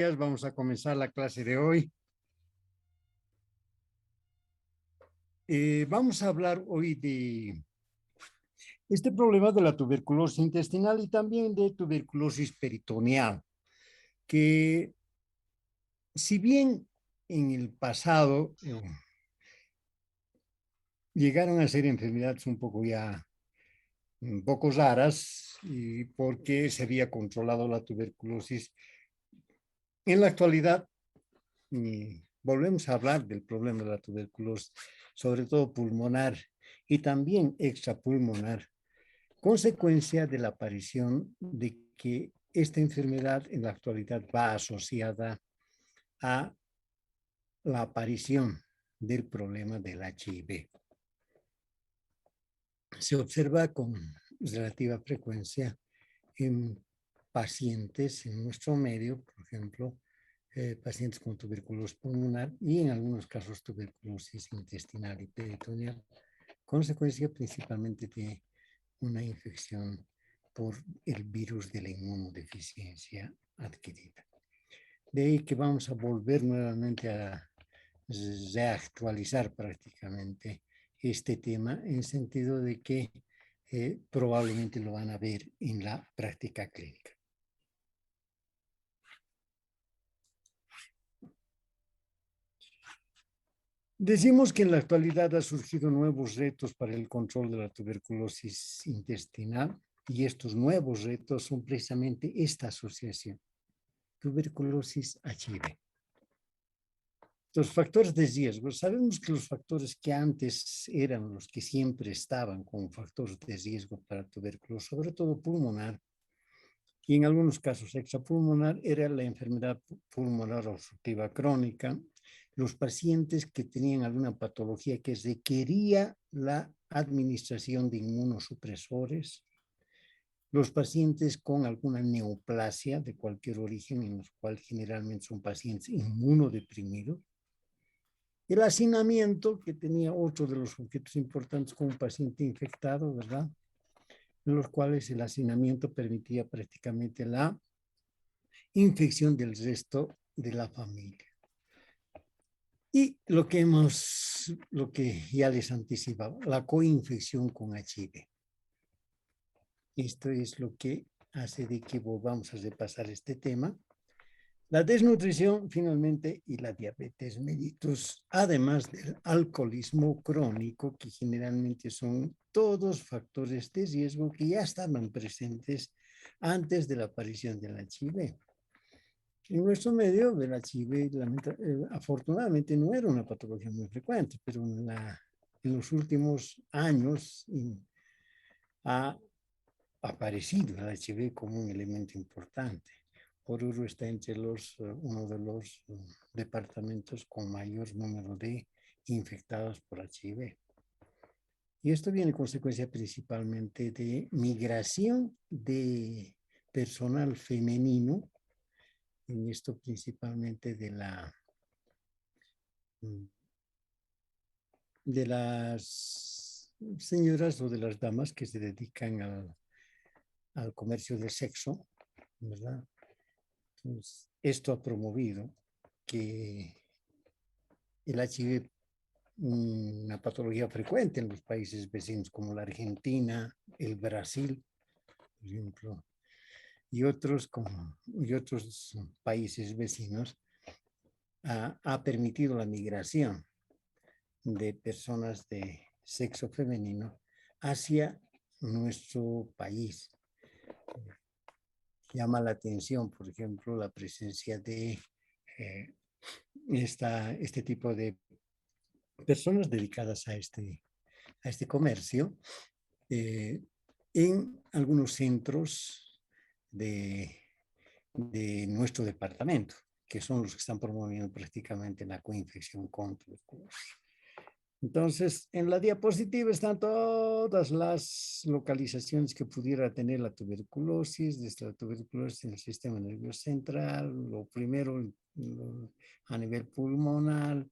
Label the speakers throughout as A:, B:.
A: Vamos a comenzar la clase de hoy. Vamos a hablar hoy de este problema de la tuberculosis intestinal y también de tuberculosis peritoneal, que si bien en el pasado llegaron a ser enfermedades un poco raras, y porque se había controlado la tuberculosis, en la actualidad volvemos a hablar del problema de la tuberculosis, sobre todo pulmonar y también extrapulmonar, consecuencia de la aparición de que esta enfermedad en la actualidad va asociada a la aparición del problema del HIV. Se observa con relativa frecuencia en pacientes en nuestro medio, por ejemplo, pacientes con tuberculosis pulmonar y en algunos casos tuberculosis intestinal y peritoneal, consecuencia principalmente de una infección por el virus de la inmunodeficiencia adquirida. De ahí que vamos a volver nuevamente a reactualizar prácticamente este tema en sentido de que probablemente lo van a ver en la práctica clínica. Decimos que en la actualidad ha surgido nuevos retos para el control de la tuberculosis intestinal y estos nuevos retos son precisamente esta asociación, tuberculosis-HIV. Los factores de riesgo, sabemos que los factores que antes eran los que siempre estaban como factores de riesgo para tuberculosis, sobre todo pulmonar, y en algunos casos extrapulmonar, era la enfermedad pulmonar obstructiva crónica, los pacientes que tenían alguna patología que requería la administración de inmunosupresores, los pacientes con alguna neoplasia de cualquier origen, en los cuales generalmente son pacientes inmunodeprimidos, el hacinamiento, que tenía otro de los objetos importantes con un paciente infectado, ¿verdad? En los cuales el hacinamiento permitía prácticamente la infección del resto de la familia. Y lo que ya les anticipaba, la coinfección con HIV. Esto es lo que hace de que volvamos a repasar este tema. La desnutrición, finalmente, y la diabetes mellitus, además del alcoholismo crónico, que generalmente son todos factores de riesgo que ya estaban presentes antes de la aparición del HIV. En nuestro medio, el HIV, afortunadamente, no era una patología muy frecuente, pero en los últimos años ha aparecido el HIV como un elemento importante. Oruro está entre uno de los departamentos con mayor número de infectados por HIV. Y esto viene consecuencia principalmente de migración de personal femenino, en esto principalmente de las señoras o de las damas que se dedican al comercio del sexo, ¿verdad? Entonces, esto ha promovido que el HIV, una patología frecuente en los países vecinos como la Argentina, el Brasil, por ejemplo, y otros países vecinos, ha permitido la migración de personas de sexo femenino hacia nuestro país. Llama la atención, por ejemplo, la presencia de este tipo de personas dedicadas a este comercio en algunos centros de nuestro departamento, que son los que están promoviendo prácticamente la coinfección con tuberculosis. Entonces, en la diapositiva están todas las localizaciones que pudiera tener la tuberculosis, desde la tuberculosis en el sistema nervioso central, lo primero a nivel pulmonar,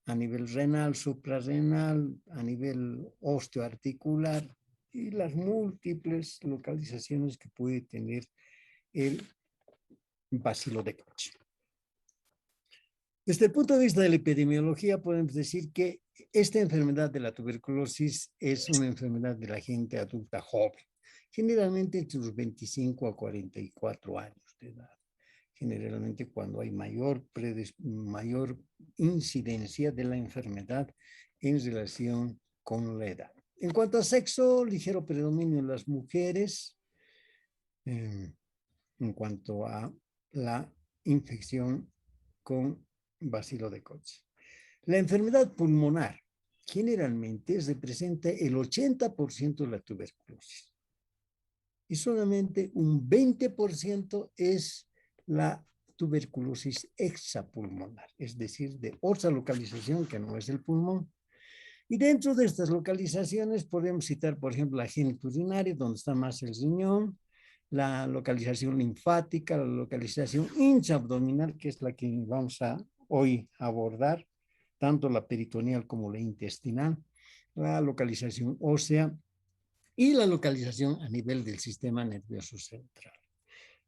A: a nivel renal, suprarrenal, a nivel osteoarticular y las múltiples localizaciones que puede tener el bacilo de Koch. Desde el punto de vista de la epidemiología, podemos decir que esta enfermedad de la tuberculosis es una enfermedad de la gente adulta joven, generalmente entre los 25 a 44 años de edad, generalmente cuando hay mayor incidencia de la enfermedad en relación con la edad. En cuanto a sexo, ligero predominio en las mujeres, eh, en cuanto a la infección con bacilo de Koch. La enfermedad pulmonar generalmente representa el 80% de la tuberculosis y solamente un 20% es la tuberculosis extrapulmonar, es decir, de otra localización que no es el pulmón. Y dentro de estas localizaciones podemos citar, por ejemplo, la genitourinarias, donde está más el riñón, la localización linfática, la localización intraabdominal, que es la que vamos a hoy abordar, tanto la peritoneal como la intestinal, la localización ósea y la localización a nivel del sistema nervioso central.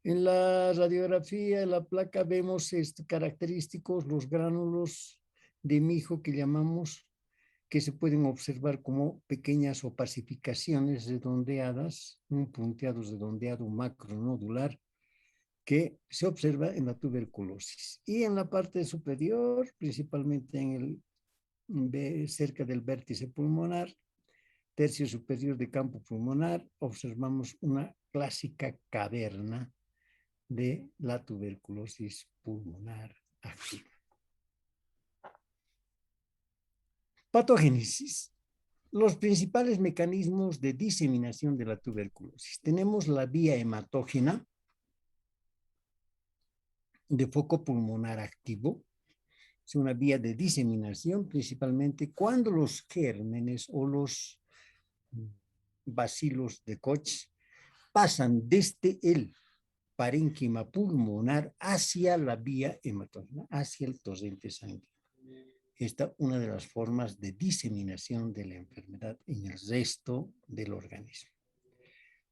A: En la radiografía, en la placa, vemos característicos, los gránulos de mijo que llamamos, que se pueden observar como pequeñas opacificaciones redondeadas, un punteado redondeado macronodular, que se observa en la tuberculosis. Y en la parte superior, principalmente cerca del vértice pulmonar, tercio superior de campo pulmonar, observamos una clásica caverna de la tuberculosis pulmonar activa. Patogénesis. Los principales mecanismos de diseminación de la tuberculosis. Tenemos la vía hematógena de foco pulmonar activo. Es una vía de diseminación principalmente cuando los gérmenes o los bacilos de Koch pasan desde el parénquima pulmonar hacia la vía hematógena, hacia el torrente sanguíneo. Esta es una de las formas de diseminación de la enfermedad en el resto del organismo.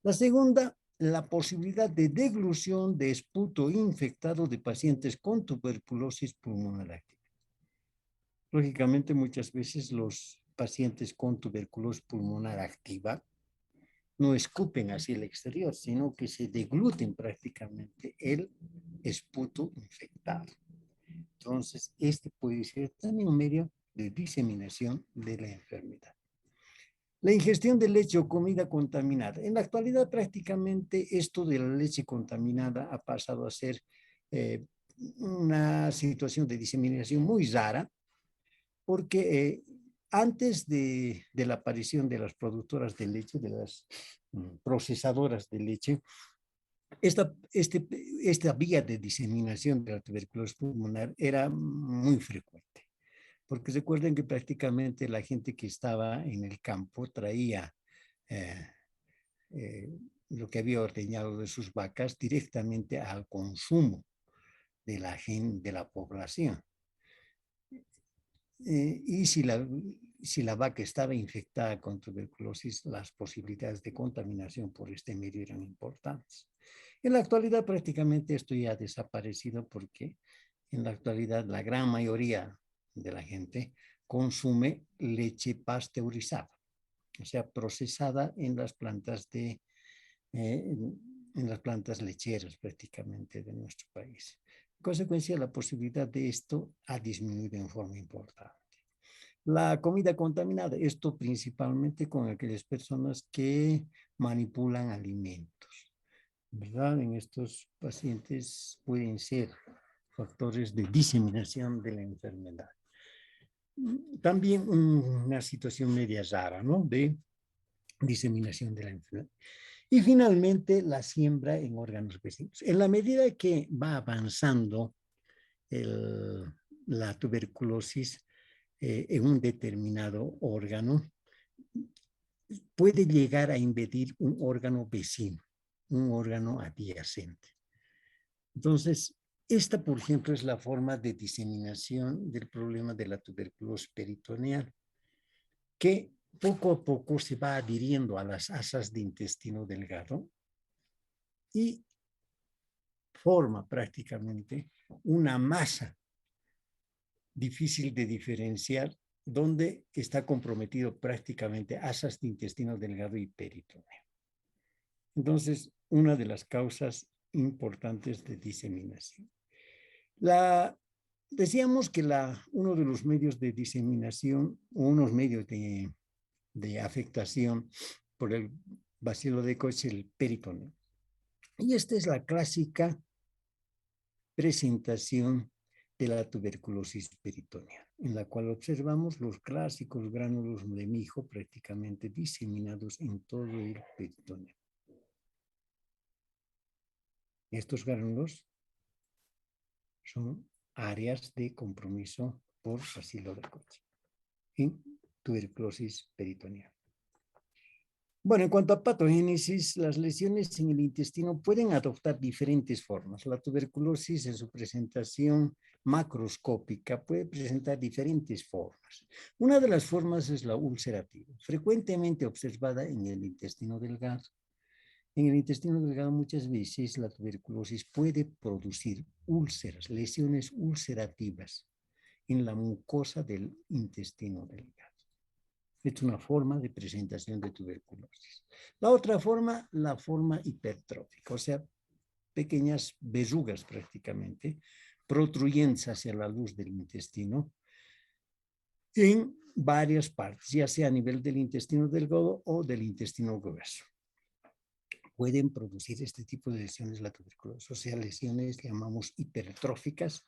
A: La segunda, la posibilidad de deglución de esputo infectado de pacientes con tuberculosis pulmonar activa. Lógicamente, muchas veces los pacientes con tuberculosis pulmonar activa no escupen hacia el exterior, sino que se degluten prácticamente el esputo infectado. Entonces, este puede ser también un medio de diseminación de la enfermedad. La ingestión de leche o comida contaminada. En la actualidad, prácticamente esto de la leche contaminada ha pasado a ser una situación de diseminación muy rara, porque antes de la aparición de las productoras de leche, de las procesadoras de leche, esta vía de diseminación de la tuberculosis pulmonar era muy frecuente, porque recuerden que prácticamente la gente que estaba en el campo traía eh, lo que había ordeñado de sus vacas directamente al consumo de la población. Y si la vaca estaba infectada con tuberculosis, las posibilidades de contaminación por este medio eran importantes. En la actualidad prácticamente esto ya ha desaparecido porque en la actualidad la gran mayoría de la gente consume leche pasteurizada, o sea, procesada en las plantas en las plantas lecheras prácticamente de nuestro país. En consecuencia, la posibilidad de esto ha disminuido en forma importante. La comida contaminada, esto principalmente con aquellas personas que manipulan alimentos, ¿verdad? En estos pacientes pueden ser factores de diseminación de la enfermedad. También una situación media rara, ¿no? De diseminación de la enfermedad. Y finalmente, la siembra en órganos vecinos. En la medida que va avanzando la tuberculosis en un determinado órgano, puede llegar a invadir un órgano vecino, un órgano adyacente. Entonces, esta, por ejemplo, es la forma de diseminación del problema de la tuberculosis peritoneal, que poco a poco se va adhiriendo a las asas de intestino delgado y forma prácticamente una masa difícil de diferenciar, donde está comprometido prácticamente asas de intestino delgado y peritoneo. Entonces, una de las causas importantes de diseminación. Decíamos que uno de los medios de diseminación, o unos medios de afectación por el bacilo de Koch es el peritoneo. Y esta es la clásica presentación de la tuberculosis peritoneal, en la cual observamos los clásicos gránulos de mijo prácticamente diseminados en todo el peritoneo. Estos gránulos son áreas de compromiso por bacilo de Koch en tuberculosis peritoneal. Bueno, en cuanto a patogénesis, las lesiones en el intestino pueden adoptar diferentes formas. La tuberculosis en su presentación macroscópica puede presentar diferentes formas. Una de las formas es la ulcerativa, frecuentemente observada en el intestino delgado. En el intestino delgado muchas veces la tuberculosis puede producir úlceras, lesiones ulcerativas en la mucosa del intestino delgado. Es una forma de presentación de tuberculosis. La otra forma, la forma hipertrófica, o sea, pequeñas verrugas prácticamente, protruyentes hacia la luz del intestino en varias partes, ya sea a nivel del intestino delgado o del intestino grueso. Pueden producir este tipo de lesiones la tuberculosis, o sea, lesiones que llamamos hipertróficas,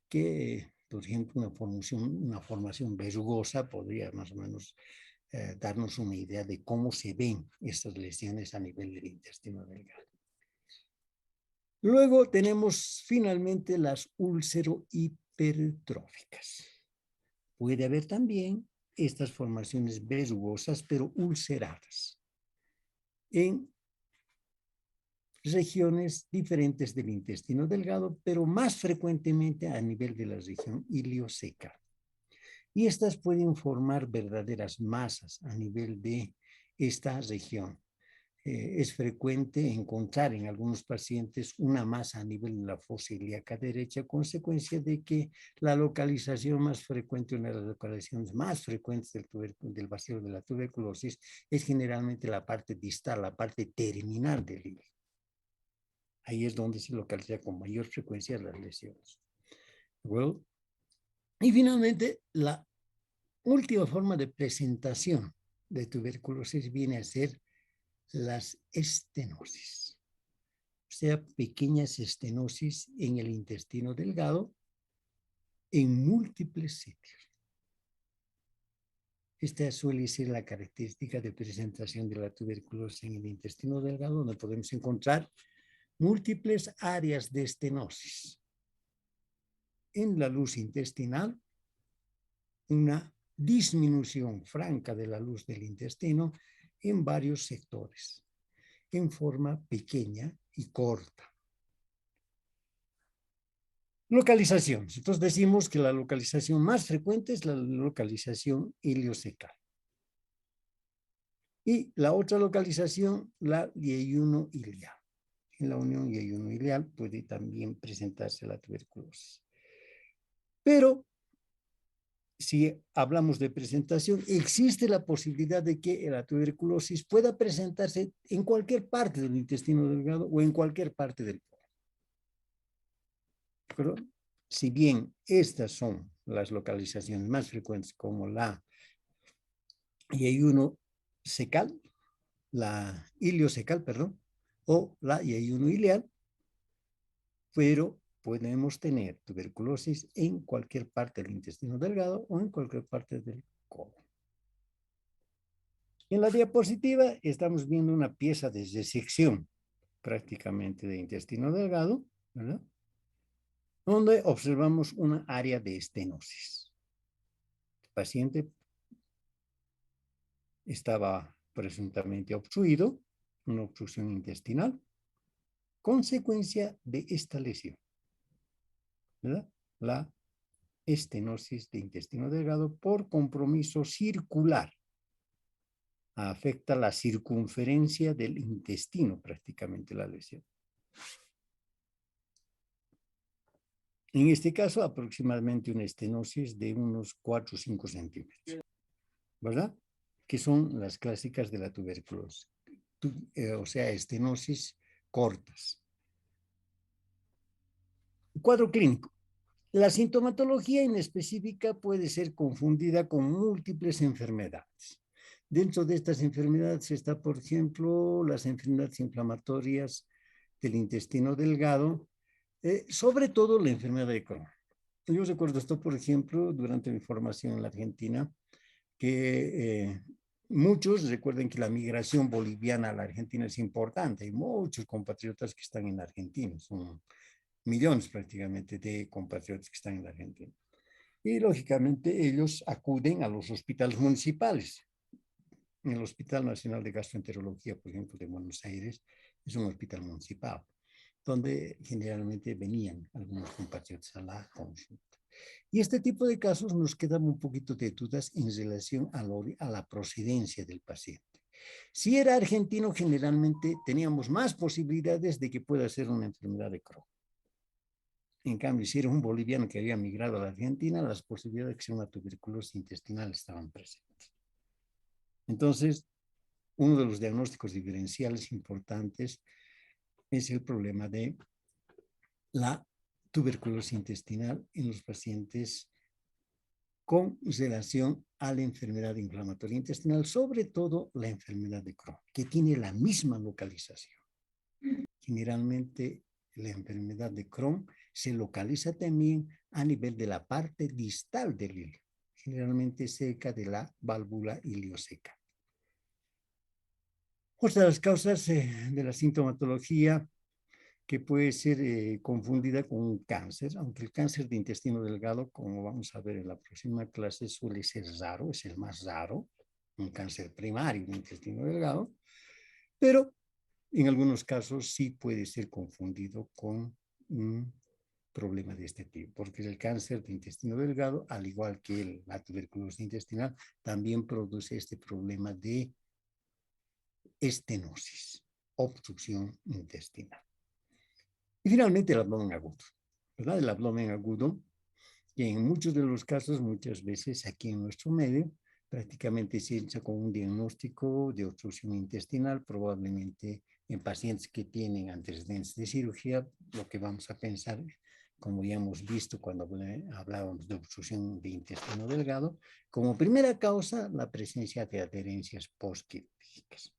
A: que, por ejemplo, una formación verrugosa podría más o menos darnos una idea de cómo se ven estas lesiones a nivel del intestino delgado. Luego tenemos finalmente las úlcero-hipertróficas. Puede haber también estas formaciones verrugosas, pero ulceradas, en regiones diferentes del intestino delgado, pero más frecuentemente a nivel de la región iliocecal. Y estas pueden formar verdaderas masas a nivel de esta región. Es frecuente encontrar en algunos pacientes una masa a nivel de la fosa ilíaca derecha, consecuencia de que la localización más frecuente, una de las localizaciones más frecuentes del bacilo de la tuberculosis, es generalmente la parte distal, la parte terminal del hilo. Ahí es donde se localiza con mayor frecuencia las lesiones. Well, y finalmente, la última forma de presentación de tuberculosis viene a ser las estenosis, o sea, pequeñas estenosis en el intestino delgado en múltiples sitios. Esta suele ser la característica de presentación de la tuberculosis en el intestino delgado, donde podemos encontrar múltiples áreas de estenosis. En la luz intestinal, una disminución franca de la luz del intestino en varios sectores, en forma pequeña y corta. Localizaciones. Entonces decimos que la localización más frecuente es la localización iliocecal. Y la otra localización, la yeyuno ilial. En la unión yeyuno ilial puede también presentarse la tuberculosis. Pero si hablamos de presentación, existe la posibilidad de que la tuberculosis pueda presentarse en cualquier parte del intestino delgado o en cualquier parte del colon. Pero si bien estas son las localizaciones más frecuentes, como la yeyuno secal, la iliocecal, perdón, o la yeyuno ilial, pero podemos tener tuberculosis en cualquier parte del intestino delgado o en cualquier parte del colon. En la diapositiva estamos viendo una pieza de resección prácticamente de intestino delgado, ¿verdad? Donde observamos una área de estenosis. El paciente estaba presuntamente obstruido, una obstrucción intestinal, consecuencia de esta lesión, ¿verdad? La estenosis de intestino delgado por compromiso circular. Afecta la circunferencia del intestino prácticamente la lesión. En este caso, aproximadamente una estenosis de unos 4 o 5 centímetros, ¿verdad? Que son las clásicas de la tuberculosis. O sea, estenosis cortas. Cuadro clínico. La sintomatología inespecífica puede ser confundida con múltiples enfermedades. Dentro de estas enfermedades está, por ejemplo, las enfermedades inflamatorias del intestino delgado, sobre todo la enfermedad de Crohn. Yo recuerdo esto, por ejemplo, durante mi formación en la Argentina, que muchos recuerden que la migración boliviana a la Argentina es importante. Hay muchos compatriotas que están en la Argentina, son millones prácticamente de compatriotas que están en la Argentina. Y lógicamente ellos acuden a los hospitales municipales. El Hospital Nacional de Gastroenterología, por ejemplo, de Buenos Aires, es un hospital municipal, donde generalmente venían algunos compatriotas a la consulta. Y este tipo de casos nos quedan un poquito de dudas en relación a la procedencia del paciente. Si era argentino, generalmente teníamos más posibilidades de que pueda ser una enfermedad de Crohn. En cambio, si era un boliviano que había migrado a la Argentina, las posibilidades de que sea una tuberculosis intestinal estaban presentes. Entonces, uno de los diagnósticos diferenciales importantes es el problema de la tuberculosis intestinal en los pacientes con relación a la enfermedad inflamatoria intestinal, sobre todo la enfermedad de Crohn, que tiene la misma localización. Generalmente la enfermedad de Crohn se localiza también a nivel de la parte distal del hilo, generalmente cerca de la válvula ilioceca. Otra de las causas de la sintomatología que puede ser confundida con un cáncer, aunque el cáncer de intestino delgado, como vamos a ver en la próxima clase, suele ser raro, es el más raro, un cáncer primario de intestino delgado, pero en algunos casos sí puede ser confundido con un problema de este tipo, porque el cáncer de intestino delgado, al igual que la tuberculosis intestinal, también produce este problema de estenosis, obstrucción intestinal. Y finalmente el abdomen agudo, ¿verdad? El abdomen agudo, que en muchos de los casos, muchas veces aquí en nuestro medio, prácticamente se hecha con un diagnóstico de obstrucción intestinal, probablemente en pacientes que tienen antecedentes de cirugía, lo que vamos a pensar, como ya hemos visto cuando hablábamos de obstrucción de intestino delgado, como primera causa la presencia de adherencias postquirúrgicas.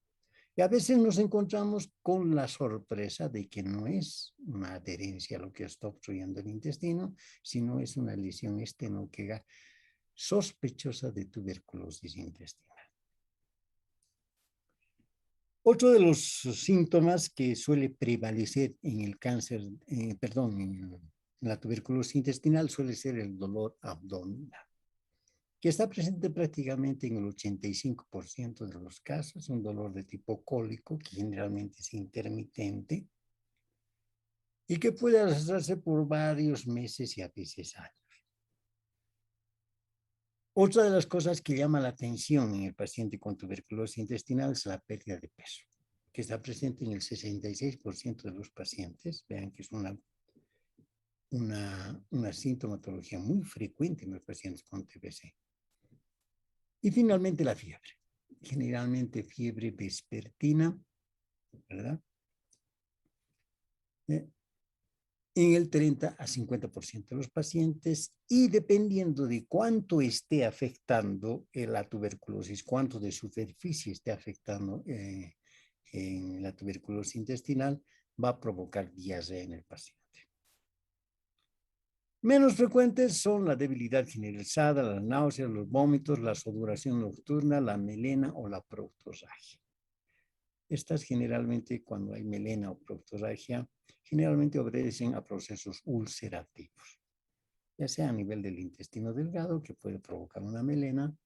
A: Y a veces nos encontramos con la sorpresa de que no es una adherencia lo que está obstruyendo el intestino, sino es una lesión estenoquega sospechosa de tuberculosis intestinal. Otro de los síntomas que suele prevalecer en el cáncer, en la tuberculosis intestinal suele ser el dolor abdominal, que está presente prácticamente en el 85% de los casos, un dolor de tipo cólico que generalmente es intermitente y que puede arrastrarse por varios meses y a veces años. Otra de las cosas que llama la atención en el paciente con tuberculosis intestinal es la pérdida de peso, que está presente en el 66% de los pacientes. Vean que es una sintomatología muy frecuente en los pacientes con TBC. Y finalmente la fiebre, generalmente fiebre vespertina, ¿verdad? En el 30 a 50% de los pacientes y dependiendo de cuánto esté afectando la tuberculosis, cuánto de superficie esté afectando en la tuberculosis intestinal, va a provocar diarrea en el paciente. Menos frecuentes son la debilidad generalizada, las náuseas, los vómitos, la sudoración nocturna, la melena o la proctorragia. Estas generalmente, cuando hay melena o proctorragia, generalmente obedecen a procesos ulcerativos, ya sea a nivel del intestino delgado, que puede provocar una melena,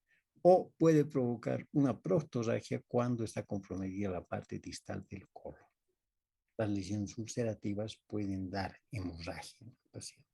A: o puede provocar una proctorragia cuando está comprometida la parte distal del colon. Las lesiones ulcerativas pueden dar hemorragia en el paciente.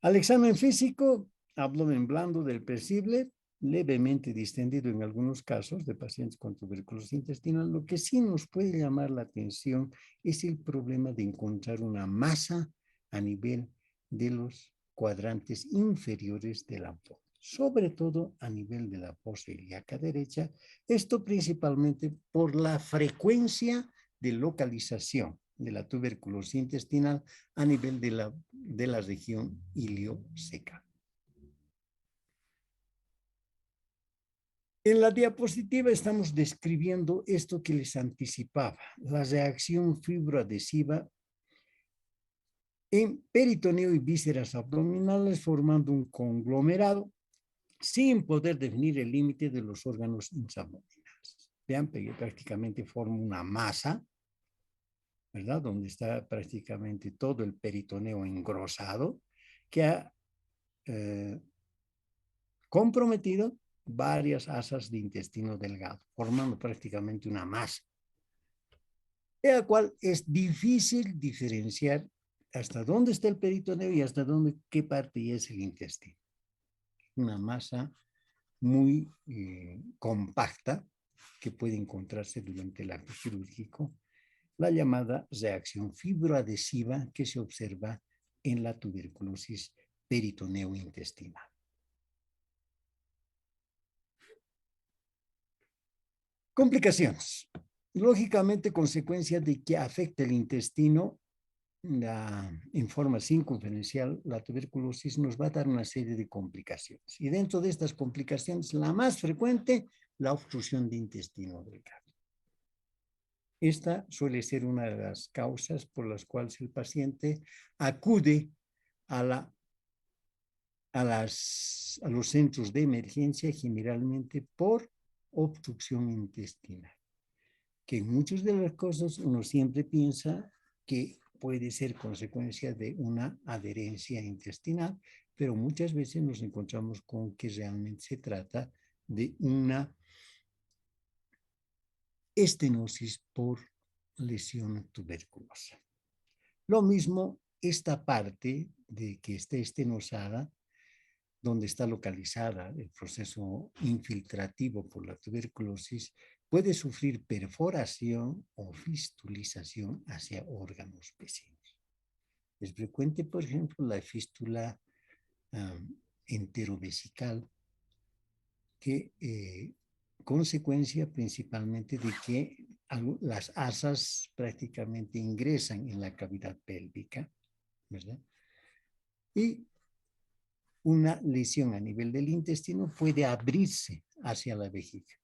A: Al examen físico, abdomen blando del percible, levemente distendido en algunos casos de pacientes con tuberculosis intestinal. Lo que sí nos puede llamar la atención es el problema de encontrar una masa a nivel de los cuadrantes inferiores del abdomen, sobre todo a nivel de la fosa ilíaca derecha, esto principalmente por la frecuencia de localización de la tuberculosis intestinal a nivel de la región iliocecal. En la diapositiva estamos describiendo esto que les anticipaba, la reacción fibroadhesiva en peritoneo y vísceras abdominales formando un conglomerado sin poder definir el límite de los órganos insabdominales. Vean, prácticamente forma una masa, ¿verdad? Donde está prácticamente todo el peritoneo engrosado que ha comprometido varias asas de intestino delgado, formando prácticamente una masa, de la cual es difícil diferenciar hasta dónde está el peritoneo y hasta dónde, qué parte es el intestino. Una masa muy compacta que puede encontrarse durante el acto quirúrgico, la llamada reacción fibroadhesiva que se observa en la tuberculosis peritoneo-intestinal. Complicaciones. Lógicamente, consecuencia de que afecta el intestino en forma circunferencial, la tuberculosis nos va a dar una serie de complicaciones. Y dentro de estas complicaciones, la más frecuente, la obstrucción de intestino delgado. Esta suele ser una de las causas por las cuales el paciente acude a los centros de emergencia generalmente por obstrucción intestinal, que en muchas de las cosas uno siempre piensa que puede ser consecuencia de una adherencia intestinal, pero muchas veces nos encontramos con que realmente se trata de una estenosis por lesión tuberculosa. Lo mismo, esta parte de que esté estenosada, donde está localizada el proceso infiltrativo por la tuberculosis, puede sufrir perforación o fistulización hacia órganos vecinos. Es frecuente, por ejemplo, la fístula enterovesical, que consecuencia principalmente de que las asas prácticamente ingresan en la cavidad pélvica, ¿verdad? Y una lesión a nivel del intestino puede abrirse hacia la vejiga.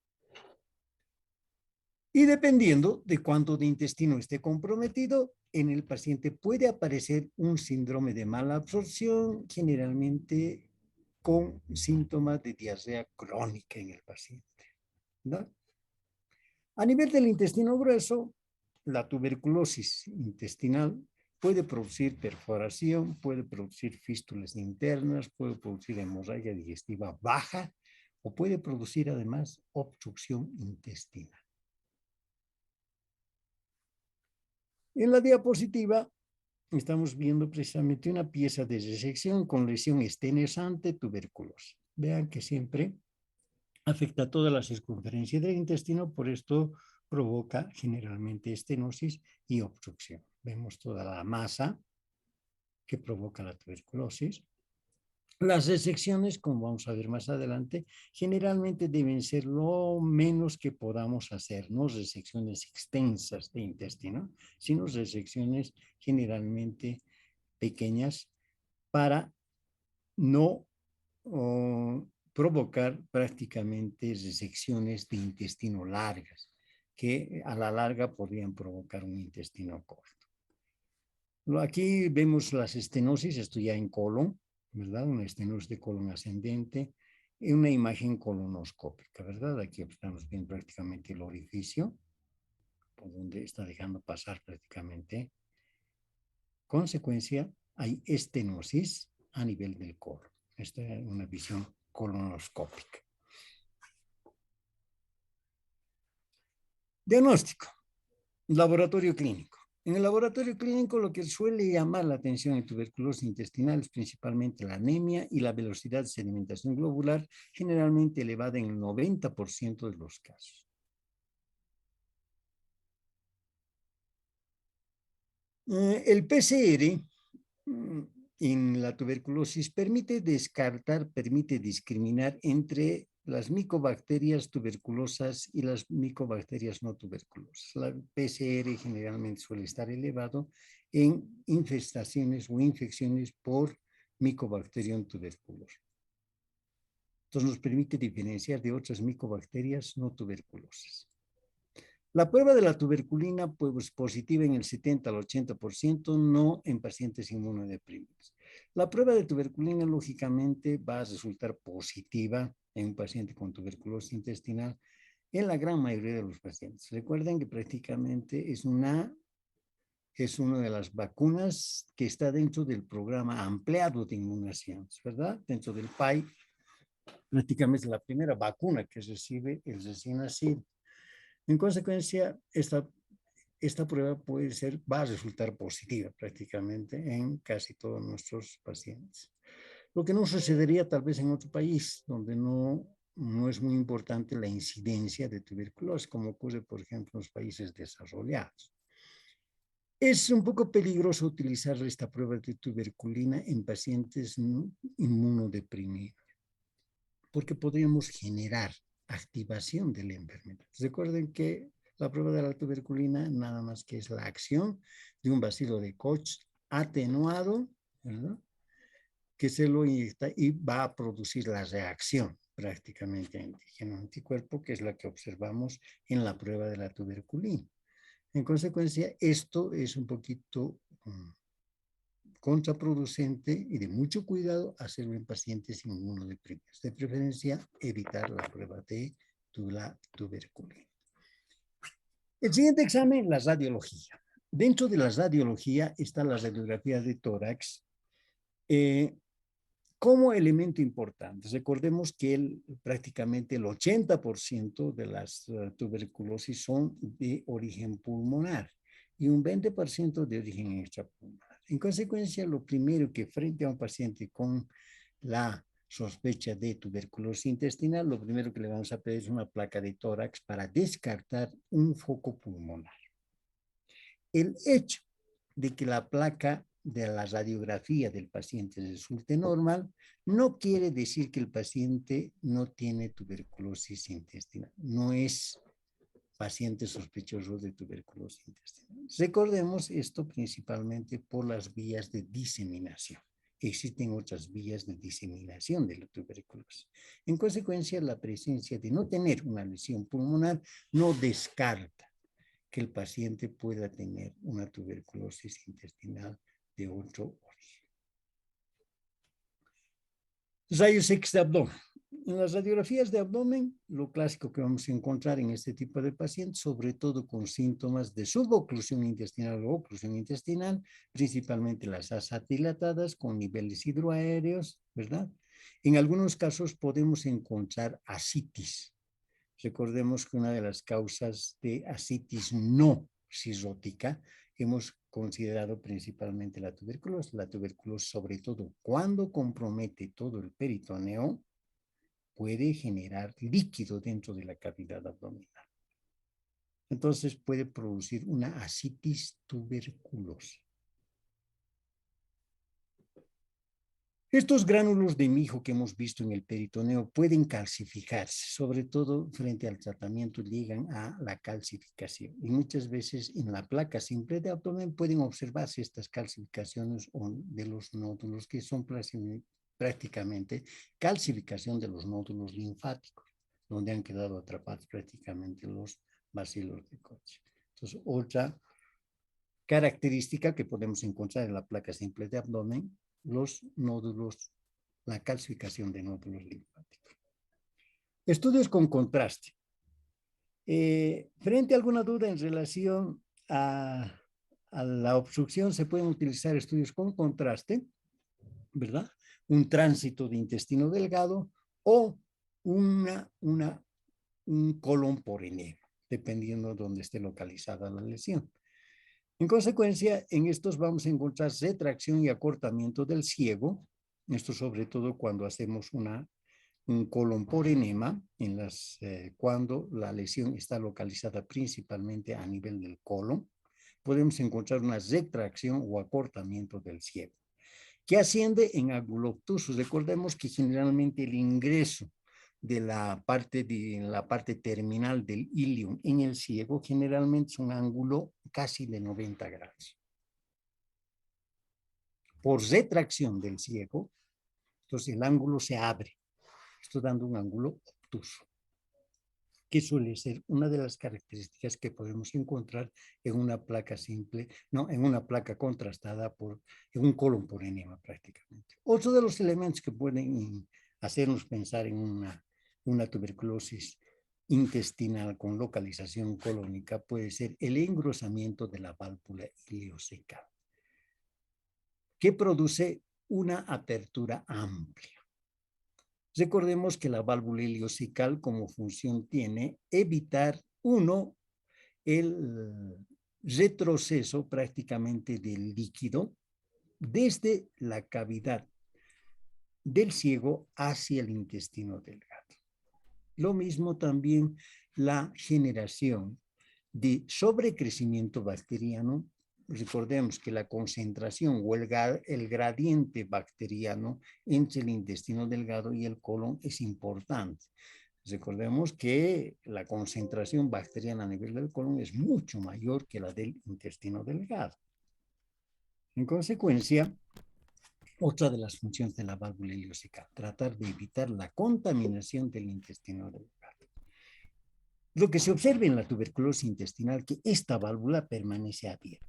A: Y dependiendo de cuánto de intestino esté comprometido, en el paciente puede aparecer un síndrome de mala absorción, generalmente con síntomas de diarrea crónica en el paciente, ¿no? A nivel del intestino grueso, la tuberculosis intestinal puede producir perforación, puede producir fístulas internas, puede producir hemorragia digestiva baja o puede producir además obstrucción intestinal. En la diapositiva estamos viendo precisamente una pieza de resección con lesión estenosante tuberculosa. Vean que siempre afecta toda la circunferencia del intestino, por esto provoca generalmente estenosis y obstrucción. Vemos toda la masa que provoca la tuberculosis. Las resecciones, como vamos a ver más adelante, generalmente deben ser lo menos que podamos hacer, no resecciones extensas de intestino, sino resecciones generalmente pequeñas para no provocar prácticamente resecciones de intestino largas, que a la larga podrían provocar un intestino corto. Aquí vemos las estenosis, esto ya en colon, ¿verdad? Una estenosis de colon ascendente, y una imagen colonoscópica, ¿verdad? Aquí estamos viendo prácticamente el orificio, por donde está dejando pasar prácticamente. Consecuencia, hay estenosis a nivel del colon. Esta es una visión colonoscópica. Diagnóstico. Laboratorio clínico. En el laboratorio clínico lo que suele llamar la atención en tuberculosis intestinal es principalmente la anemia y la velocidad de sedimentación globular, generalmente elevada en el 90% de los casos. El PCR en la tuberculosis permite descartar, permite discriminar entre las micobacterias tuberculosas y las micobacterias no tuberculosas. La PCR generalmente suele estar elevado en infestaciones o infecciones por Mycobacterium tuberculosis. Entonces nos permite diferenciar de otras micobacterias no tuberculosas. La prueba de la tuberculina, pues positiva en el 70 al 80%, no en pacientes inmunodeprimidos. La prueba de tuberculina, lógicamente, va a resultar positiva en un paciente con tuberculosis intestinal en la gran mayoría de los pacientes. Recuerden que prácticamente es una de las vacunas que está dentro del programa ampliado de inmunización, ¿verdad? Dentro del PAI, prácticamente es la primera vacuna que recibe el recién nacido. En consecuencia, esta prueba va a resultar positiva prácticamente en casi todos nuestros pacientes. Lo que no sucedería tal vez en otro país, donde no es muy importante la incidencia de tuberculosis, como ocurre, por ejemplo, en los países desarrollados. Es un poco peligroso utilizar esta prueba de tuberculina en pacientes inmunodeprimidos, porque podríamos generar activación de la enfermedad. Recuerden que la prueba de la tuberculina nada más que es la acción de un bacilo de Koch atenuado, ¿verdad?, que se lo inyecta y va a producir la reacción prácticamente antígeno-anticuerpo, que es la que observamos en la prueba de la tuberculina. En consecuencia, esto es un poquito contraproducente y de mucho cuidado hacerlo en pacientes inmunodeprimidos. De preferencia, evitar la prueba de la tuberculina. El siguiente examen, la radiología. Dentro de la radiología está la radiografía de tórax como elemento importante. Recordemos que prácticamente el 80% de las tuberculosis son de origen pulmonar y un 20% de origen extrapulmonar. En consecuencia, lo primero que frente a un paciente con la sospecha de tuberculosis intestinal, lo primero que le vamos a pedir es una placa de tórax para descartar un foco pulmonar. El hecho de que la placa de la radiografía del paciente resulte normal no quiere decir que el paciente no tiene tuberculosis intestinal. No es paciente sospechoso de tuberculosis intestinal. Recordemos esto principalmente por las vías de diseminación. Existen otras vías de diseminación de la tuberculosis. En consecuencia, la presencia de no tener una lesión pulmonar no descarta que el paciente pueda tener una tuberculosis intestinal de otro origen. Rayos X de abdomen. En las radiografías de abdomen, lo clásico que vamos a encontrar en este tipo de pacientes, sobre todo con síntomas de suboclusión intestinal o oclusión intestinal, principalmente las asas dilatadas con niveles hidroaéreos, ¿verdad? En algunos casos podemos encontrar ascitis. Recordemos que una de las causas de ascitis no cirrótica hemos considerado principalmente la tuberculosis sobre todo cuando compromete todo el peritoneo, puede generar líquido dentro de la cavidad abdominal. Entonces puede producir una ascitis tuberculosa. Estos gránulos de mijo que hemos visto en el peritoneo pueden calcificarse, sobre todo frente al tratamiento llegan a la calcificación. Y muchas veces en la placa simple de abdomen pueden observarse estas calcificaciones de los nódulos que son prácticamente calcificación de los nódulos linfáticos, donde han quedado atrapados prácticamente los bacilos de Koch. Entonces, otra característica que podemos encontrar en la placa simple de abdomen, los nódulos, la calcificación de nódulos linfáticos. Estudios con contraste. Frente a alguna duda en relación a la obstrucción, se pueden utilizar estudios con contraste, ¿verdad? Un tránsito de intestino delgado o un colon por enema, dependiendo de dónde esté localizada la lesión. En consecuencia, en estos vamos a encontrar retracción y acortamiento del ciego, esto sobre todo cuando hacemos un colon por enema, cuando la lesión está localizada principalmente a nivel del colon, podemos encontrar una retracción o acortamiento del ciego. que asciende en ángulo obtuso. Recordemos que generalmente el ingreso de la parte terminal del ilium en el ciego generalmente es un ángulo casi de 90 grados. Por retracción del ciego, entonces el ángulo se abre, esto dando un ángulo obtuso, que suele ser una de las características que podemos encontrar en una placa simple, no, en una placa contrastada en un colon por enema prácticamente. Otro de los elementos que pueden hacernos pensar en una tuberculosis intestinal con localización colónica puede ser el engrosamiento de la válvula ileocecal, que produce una apertura amplia. Recordemos que la válvula ileocecal como función tiene evitar, uno, el retroceso prácticamente del líquido desde la cavidad del ciego hacia el intestino delgado. Lo mismo también la generación de sobrecrecimiento bacteriano. Recordemos que la concentración o el gradiente bacteriano entre el intestino delgado y el colon es importante. Recordemos que la concentración bacteriana a nivel del colon es mucho mayor que la del intestino delgado. En consecuencia, otra de las funciones de la válvula ileocecal, tratar de evitar la contaminación del intestino delgado. Lo que se observa en la tuberculosis intestinal es que esta válvula permanece abierta.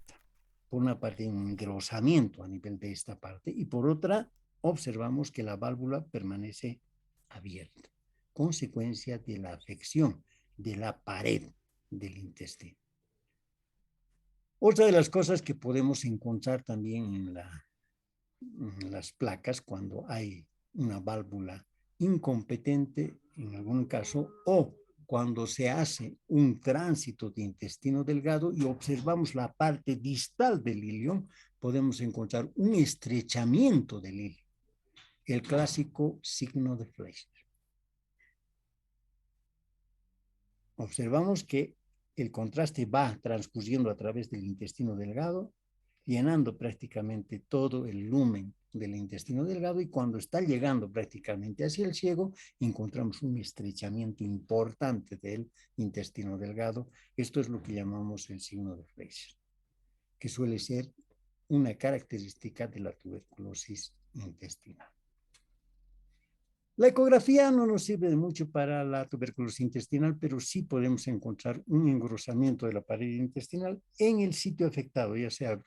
A: Por una parte, un engrosamiento a nivel de esta parte y por otra, observamos que la válvula permanece abierta, consecuencia de la afección de la pared del intestino. Otra de las cosas que podemos encontrar también en las placas cuando hay una válvula incompetente en algún caso o cuando se hace un tránsito de intestino delgado y observamos la parte distal del ilion, podemos encontrar un estrechamiento del ilion, el clásico signo de Fleischer. Observamos que el contraste va transcurriendo a través del intestino delgado, llenando prácticamente todo el lumen del intestino delgado y cuando está llegando prácticamente hacia el ciego, encontramos un estrechamiento importante del intestino delgado. Esto es lo que llamamos el signo de Fleischer, que suele ser una característica de la tuberculosis intestinal. La ecografía no nos sirve de mucho para la tuberculosis intestinal, pero sí podemos encontrar un engrosamiento de la pared intestinal en el sitio afectado, ya sea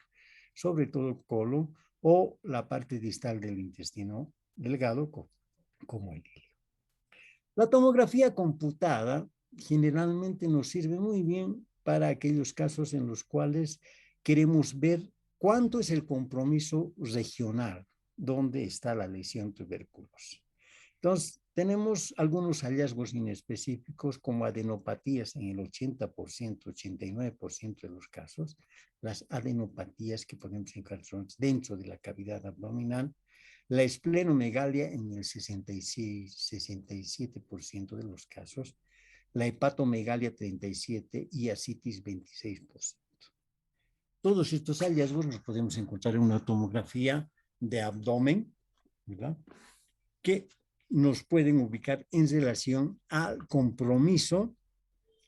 A: sobre todo el colon o la parte distal del intestino delgado, como el hilo. La tomografía computada generalmente nos sirve muy bien para aquellos casos en los cuales queremos ver cuánto es el compromiso regional donde está la lesión tuberculosa. Entonces, tenemos algunos hallazgos inespecíficos como adenopatías en el 80%, 89% de los casos, las adenopatías que podemos encontrar dentro de la cavidad abdominal, la esplenomegalia en el 66, 67% de los casos, la hepatomegalia 37% y ascitis 26%. Todos estos hallazgos los podemos encontrar en una tomografía de abdomen, ¿verdad?, que nos pueden ubicar en relación al compromiso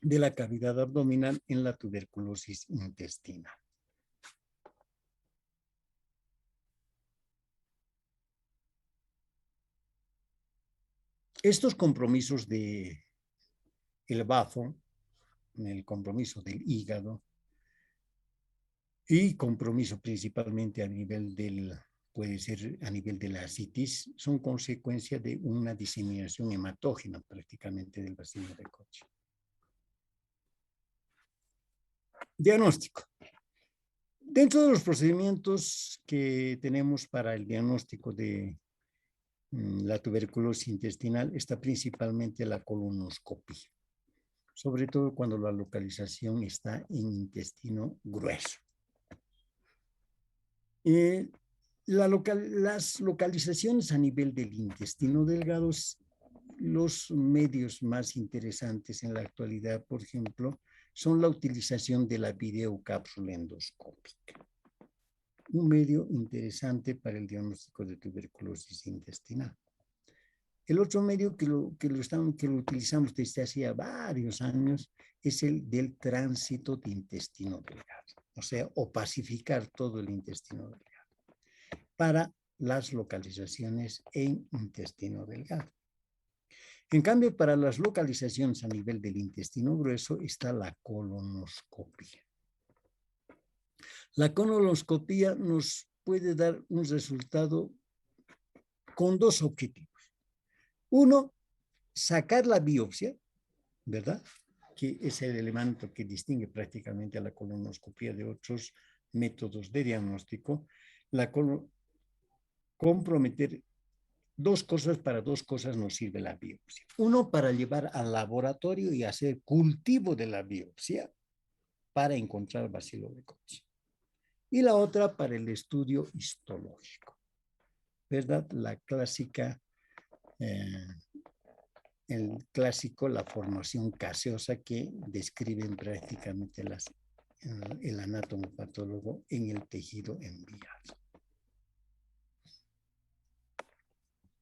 A: de la cavidad abdominal en la tuberculosis intestinal. Estos compromisos del bazo, el compromiso del hígado y compromiso principalmente a nivel puede ser a nivel de la ascitis, son consecuencia de una diseminación hematógena prácticamente del bacilo de Koch. Diagnóstico. Dentro de los procedimientos que tenemos para el diagnóstico de la tuberculosis intestinal está principalmente la colonoscopia, sobre todo cuando la localización está en intestino grueso. Las localizaciones a nivel del intestino delgado, los medios más interesantes en la actualidad, por ejemplo, son la utilización de la videocápsula endoscópica. un medio interesante para el diagnóstico de tuberculosis intestinal. El otro medio que lo utilizamos desde hacía varios años es el del tránsito de intestino delgado, o sea, opacificar todo el intestino delgado para las localizaciones en intestino delgado. En cambio, para las localizaciones a nivel del intestino grueso está la colonoscopia. La colonoscopia nos puede dar un resultado con dos objetivos. Uno, sacar la biopsia, ¿verdad? Que es el elemento que distingue prácticamente a la colonoscopia de otros métodos de diagnóstico. Comprometer dos cosas, para dos cosas nos sirve la biopsia. Uno, para llevar al laboratorio y hacer cultivo de la biopsia para encontrar bacilo de Koch. Y la otra para el estudio histológico, ¿verdad? La clásica, el clásico, la formación gaseosa que describen prácticamente el anatomopatólogo en el tejido enviado.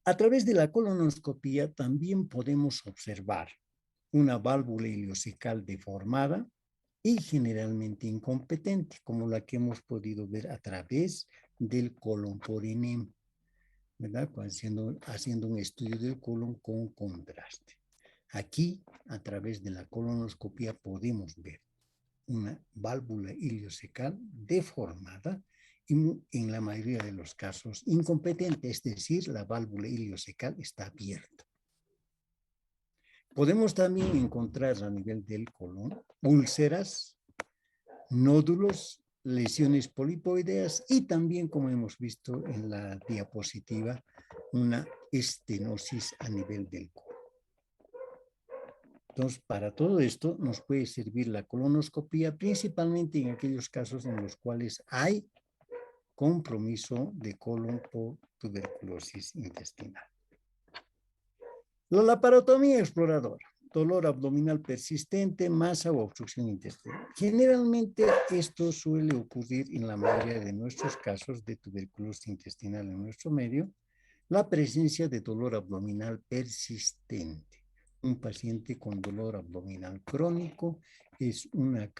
A: A través de la colonoscopia también podemos observar una válvula ileocecal deformada y generalmente incompetente, como la que hemos podido ver a través del colon por enema, ¿verdad? Haciendo un estudio del colon con contraste. Aquí, a través de la colonoscopia, podemos ver una válvula ileocecal deformada y en la mayoría de los casos incompetente, es decir, la válvula ileocecal está abierta. Podemos también encontrar a nivel del colon úlceras, nódulos, lesiones polipoideas y también, como hemos visto en la diapositiva, una estenosis a nivel del colon. Entonces, para todo esto nos puede servir la colonoscopia, principalmente en aquellos casos en los cuales hay compromiso de colon por tuberculosis intestinal. La laparotomía exploradora, dolor abdominal persistente, masa o obstrucción intestinal. Generalmente esto suele ocurrir en la mayoría de nuestros casos de tuberculosis intestinal en nuestro medio, la presencia de dolor abdominal persistente. Un paciente con dolor abdominal crónico es una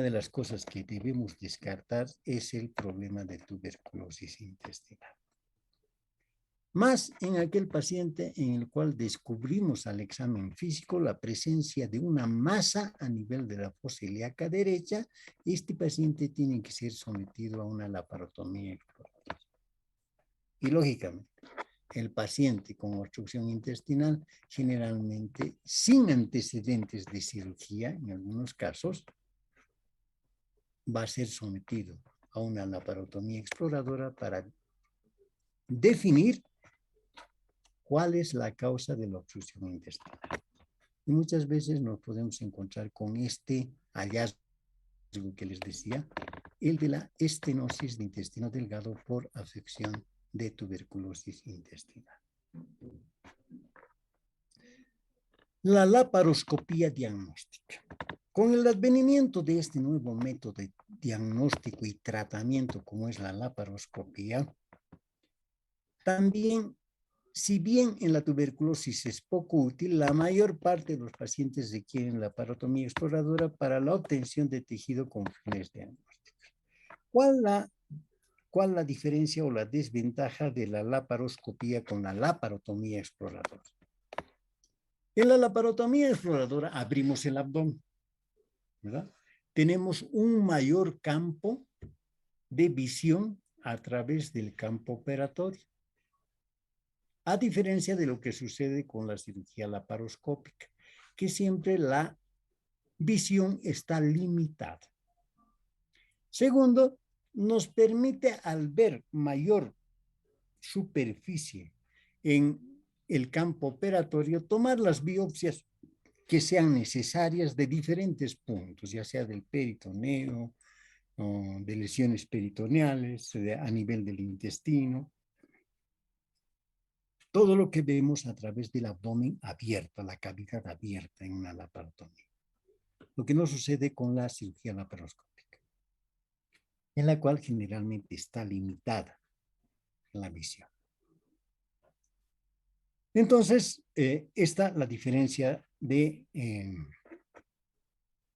A: de las cosas que debemos descartar es el problema de tuberculosis intestinal. Más en aquel paciente en el cual descubrimos al examen físico la presencia de una masa a nivel de la fosa ilíaca derecha, este paciente tiene que ser sometido a una laparotomía explorativa. Y lógicamente, el paciente con obstrucción intestinal, generalmente sin antecedentes de cirugía, en algunos casos, va a ser sometido a una laparotomía exploradora para definir cuál es la causa de la obstrucción intestinal. Y muchas veces nos podemos encontrar con este hallazgo que les decía, el de la estenosis de intestino delgado por afección de tuberculosis intestinal. La laparoscopía diagnóstica. Con el advenimiento de este nuevo método de diagnóstico y tratamiento como es la laparoscopía, también, si bien en la tuberculosis es poco útil, la mayor parte de los pacientes requieren la laparotomía exploradora para la obtención de tejido con fines diagnósticos. ¿Cuál la diferencia o la desventaja de la laparoscopía con la laparotomía exploradora? En la laparotomía exploradora abrimos el abdomen, ¿verdad? Tenemos un mayor campo de visión a través del campo operatorio, a diferencia de lo que sucede con la cirugía laparoscópica, que siempre la visión está limitada. Segundo, nos permite, al ver mayor superficie en el campo operatorio, tomar las biopsias que sean necesarias de diferentes puntos, ya sea del peritoneo, de lesiones peritoneales, a nivel del intestino. Todo lo que vemos a través del abdomen abierto, la cavidad abierta en una laparotomía. Lo que no sucede con la cirugía laparoscópica. en la cual generalmente está limitada la visión. Entonces, esta la diferencia de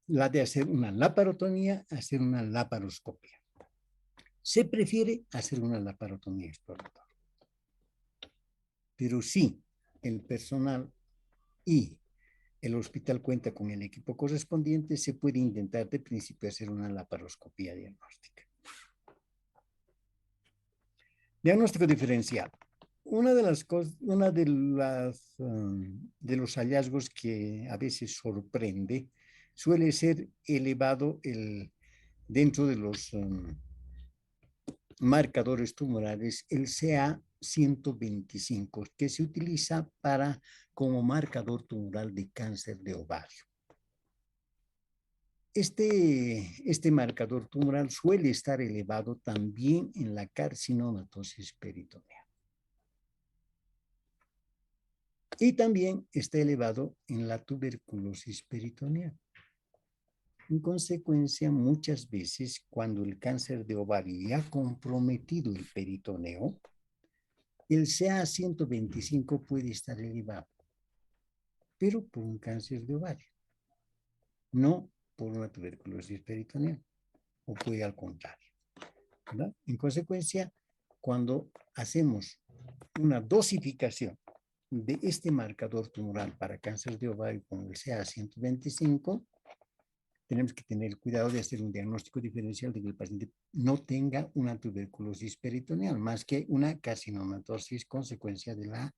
A: la de hacer una laparotomía a hacer una laparoscopia. Se prefiere hacer una laparotomía exploratoria. Pero si el personal y el hospital cuenta con el equipo correspondiente, se puede intentar de principio hacer una laparoscopía diagnóstica. Diagnóstico diferencial. De los hallazgos que a veces sorprende suele ser elevado dentro de los marcadores tumorales el CA-125, que se utiliza como marcador tumoral de cáncer de ovario. Este marcador tumoral suele estar elevado también en la carcinomatosis peritoneal. Y también está elevado en la tuberculosis peritoneal. En consecuencia, muchas veces cuando el cáncer de ovario ya ha comprometido el peritoneo, el CA-125 puede estar elevado, pero por un cáncer de ovario, no por una tuberculosis peritoneal, o puede al contrario, ¿verdad? En consecuencia, cuando hacemos una dosificación de este marcador tumoral para cáncer de ovario con el CA-125, tenemos que tener cuidado de hacer un diagnóstico diferencial de que el paciente no tenga una tuberculosis peritoneal, más que una carcinomatosis consecuencia de la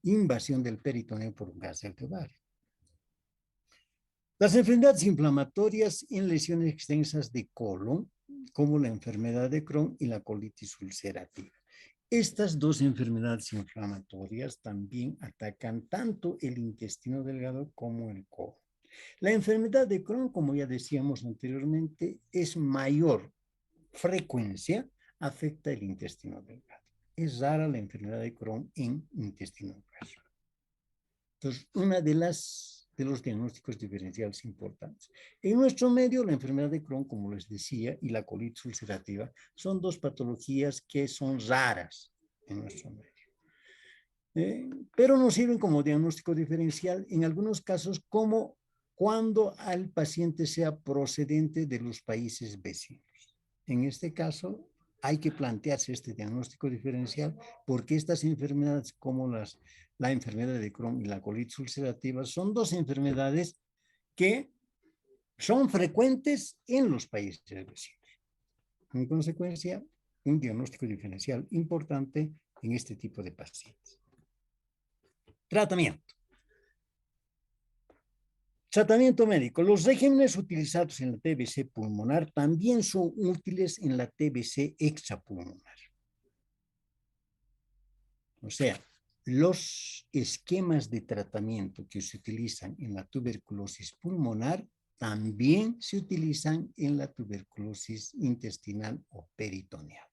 A: invasión del peritoneo por un cáncer de ovario. Las enfermedades inflamatorias en lesiones extensas de colon, como la enfermedad de Crohn y la colitis ulcerativa. Estas dos enfermedades inflamatorias también atacan tanto el intestino delgado como el colon. La enfermedad de Crohn, como ya decíamos anteriormente, es mayor frecuencia, afecta el intestino delgado. Es rara la enfermedad de Crohn en intestino grueso. Entonces, una de los diagnósticos diferenciales importantes. En nuestro medio, la enfermedad de Crohn, como les decía, y la colitis ulcerativa son dos patologías que son raras en nuestro medio. Pero nos sirven como diagnóstico diferencial en algunos casos como cuando el paciente sea procedente de los países vecinos. En este caso, hay que plantearse este diagnóstico diferencial porque estas enfermedades como la enfermedad de Crohn y la colitis ulcerativa son dos enfermedades que son frecuentes en los países vecinos. En consecuencia, un diagnóstico diferencial importante en este tipo de pacientes. Tratamiento. Tratamiento médico. Los regímenes utilizados en la TBC pulmonar también son útiles en la TBC extrapulmonar. O sea, los esquemas de tratamiento que se utilizan en la tuberculosis pulmonar también se utilizan en la tuberculosis intestinal o peritoneal.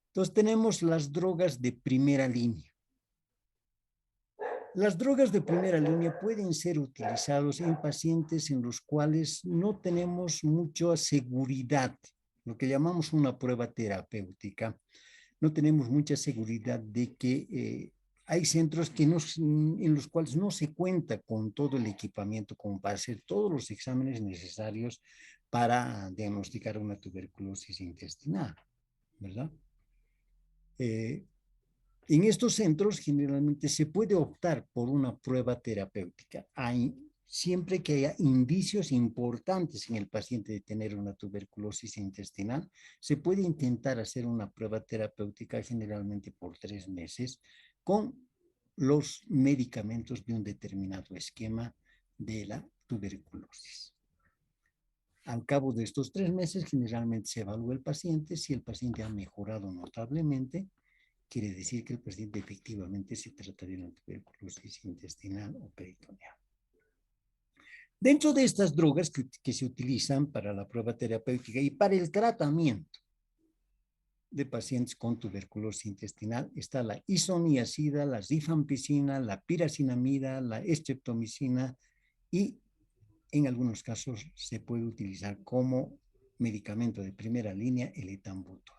A: Entonces tenemos las drogas de primera línea. Las drogas de primera línea pueden ser utilizados en pacientes en los cuales no tenemos mucha seguridad, lo que llamamos una prueba terapéutica. No tenemos mucha seguridad de que hay centros en los cuales no se cuenta con todo el equipamiento como para hacer todos los exámenes necesarios para diagnosticar una tuberculosis intestinal, ¿verdad? En estos centros generalmente se puede optar por una prueba terapéutica. Siempre que haya indicios importantes en el paciente de tener una tuberculosis intestinal, se puede intentar hacer una prueba terapéutica generalmente por 3 meses con los medicamentos de un determinado esquema de la tuberculosis. Al cabo de estos 3 meses, generalmente se evalúa el paciente. Si el paciente ha mejorado notablemente, quiere decir que el paciente efectivamente se trata de una tuberculosis intestinal o peritoneal. Dentro de estas drogas que se utilizan para la prueba terapéutica y para el tratamiento de pacientes con tuberculosis intestinal está la isoniazida, la rifampicina, la piracinamida, la estreptomicina y en algunos casos se puede utilizar como medicamento de primera línea, el etambutol.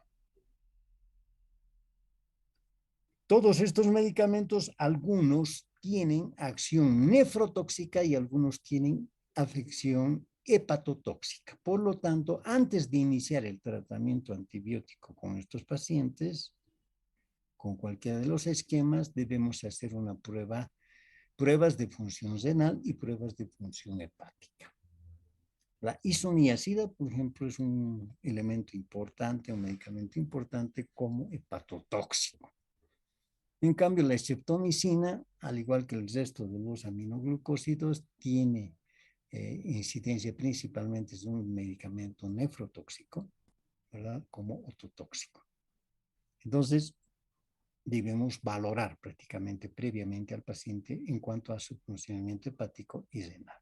A: Todos estos medicamentos, algunos tienen acción nefrotóxica y algunos tienen afección hepatotóxica. Por lo tanto, antes de iniciar el tratamiento antibiótico con estos pacientes, con cualquiera de los esquemas, debemos hacer pruebas de función renal y pruebas de función hepática. La isoniazida, por ejemplo, es un elemento importante, un medicamento importante como hepatotóxico. En cambio, la streptomicina, al igual que el resto de los aminoglucósidos, tiene incidencia principalmente de un medicamento nefrotóxico, ¿verdad? Como ototóxico. Entonces, debemos valorar prácticamente previamente al paciente en cuanto a su funcionamiento hepático y renal.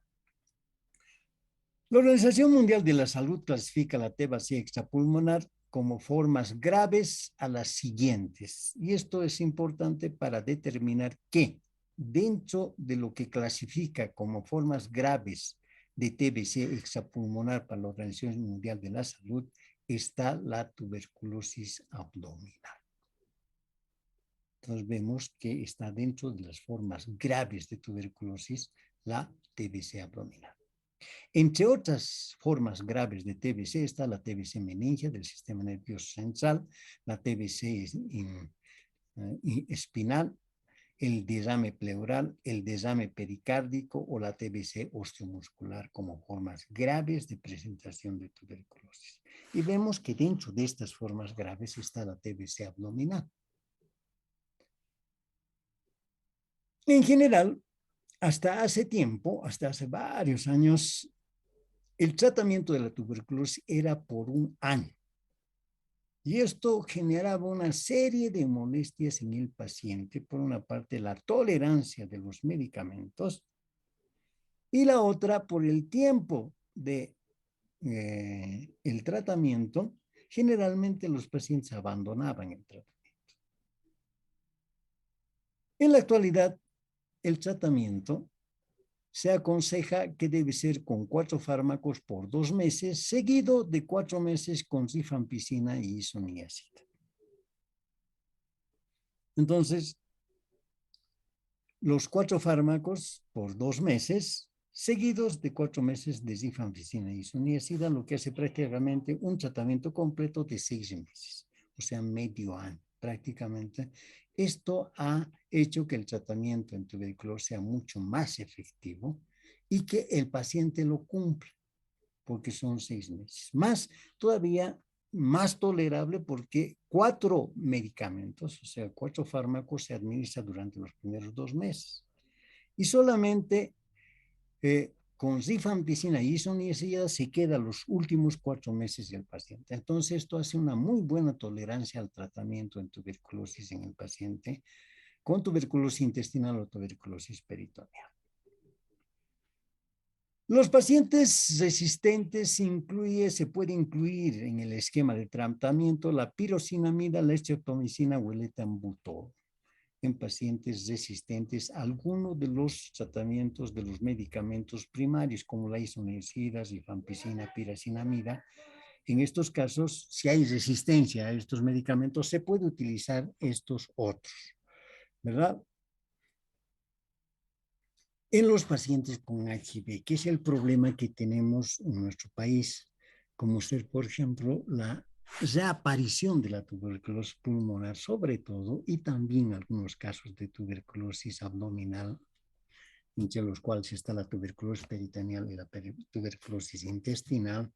A: La Organización Mundial de la Salud clasifica la TBC extrapulmonar como formas graves a las siguientes. Y esto es importante para determinar que dentro de lo que clasifica como formas graves de TBC extrapulmonar para la Organización Mundial de la Salud está la tuberculosis abdominal. Entonces vemos que está dentro de las formas graves de tuberculosis la TBC abdominal. Entre otras formas graves de TBC está la TBC meningia del sistema nervioso central, la TBC espinal, el derrame pleural, el derrame pericárdico o la TBC osteomuscular como formas graves de presentación de tuberculosis. Y vemos que dentro de estas formas graves está la TBC abdominal. En general, hasta hace tiempo, hasta hace varios años, el tratamiento de la tuberculosis era por un año. Y esto generaba una serie de molestias en el paciente. Por una parte, la tolerancia de los medicamentos y la otra, por el tiempo de el tratamiento, generalmente los pacientes abandonaban el tratamiento. En la actualidad, el tratamiento se aconseja que debe ser con 4 fármacos por 2 meses, seguido de 4 meses con rifampicina y isoniazida. Entonces, los 4 fármacos por 2 meses, seguidos de 4 meses de rifampicina y isoniazida, lo que hace prácticamente un tratamiento completo de 6 meses, o sea, medio año prácticamente. Esto ha hecho que el tratamiento en tuberculosis sea mucho más efectivo y que el paciente lo cumpla, porque son 6 meses. Todavía más tolerable porque 4 medicamentos, o sea, 4 fármacos se administran durante los primeros 2 meses. Y solamente con rifampicina y isoniazida se queda los últimos 4 meses del paciente. Entonces, esto hace una muy buena tolerancia al tratamiento en tuberculosis en el paciente con tuberculosis intestinal o tuberculosis peritoneal. Los pacientes resistentes se puede incluir en el esquema de tratamiento la pirosinamida, la streptomicina o el etambutol. En pacientes resistentes a alguno de los tratamientos de los medicamentos primarios, como la isoniazida, rifampicina, piracinamida. En estos casos, si hay resistencia a estos medicamentos, se puede utilizar estos otros, ¿verdad? En los pacientes con HIV, que es el problema que tenemos en nuestro país, como ser, por ejemplo, la reaparición de la tuberculosis pulmonar, sobre todo, y también algunos casos de tuberculosis abdominal, entre los cuales está la tuberculosis peritoneal y la tuberculosis intestinal.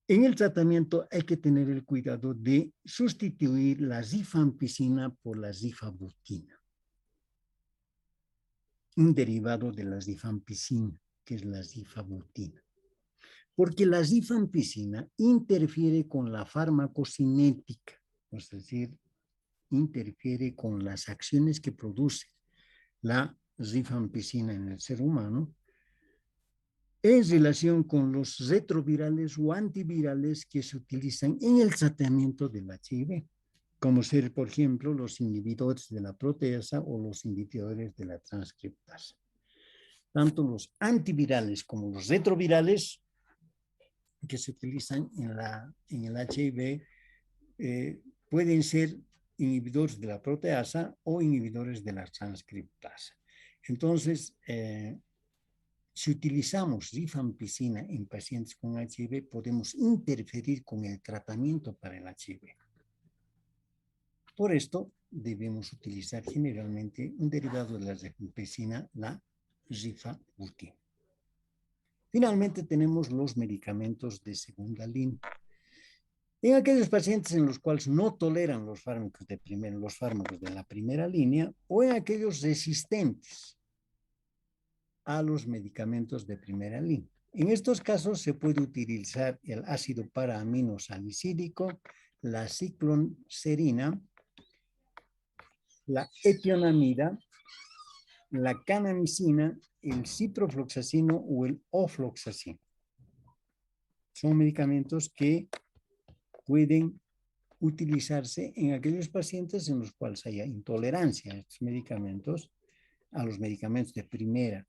A: En el tratamiento hay que tener el cuidado de sustituir la rifampicina por la rifabutina, un derivado de la rifampicina, que es la rifabutina. Porque la rifampicina interfiere con la farmacocinética, es decir, interfiere con las acciones que produce la rifampicina en el ser humano en relación con los retrovirales o antivirales que se utilizan en el tratamiento del HIV, como ser, por ejemplo, los inhibidores de la proteasa o los inhibidores de la transcriptasa. Tanto los antivirales como los retrovirales que se utilizan en el HIV pueden ser inhibidores de la proteasa o inhibidores de la transcriptasa. Entonces, si utilizamos rifampicina en pacientes con HIV, podemos interferir con el tratamiento para el HIV. Por esto, debemos utilizar generalmente un derivado de la rifampicina, la rifabutin. Finalmente, tenemos los medicamentos de segunda línea. En aquellos pacientes en los cuales no toleran los fármacos de la primera línea o en aquellos resistentes a los medicamentos de primera línea. En estos casos se puede utilizar el ácido paraaminosalicílico, la cicloserina, la etionamida, la canamicina, el ciprofloxacino o el ofloxacino. Son medicamentos que pueden utilizarse en aquellos pacientes en los cuales haya intolerancia a estos medicamentos, a los medicamentos de primera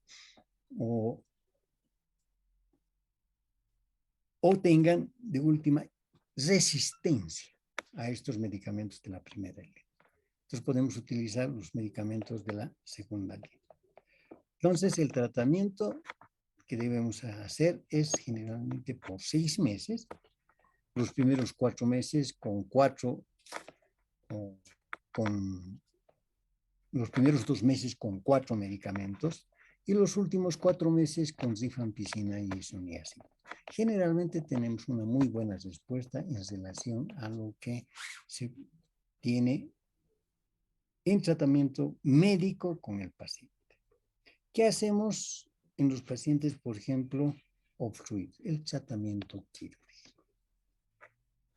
A: o tengan de última resistencia a estos medicamentos de la primera línea. Entonces podemos utilizar los medicamentos de la segunda línea. Entonces el tratamiento que debemos hacer es generalmente por 6 meses, los primeros 4 meses con los primeros 2 meses con 4 medicamentos y los últimos 4 meses con rifampicina y isoniazid. Generalmente tenemos una muy buena respuesta en relación a lo que se tiene en tratamiento médico con el paciente. ¿Qué hacemos en los pacientes, por ejemplo, obstruidos? El tratamiento quirúrgico.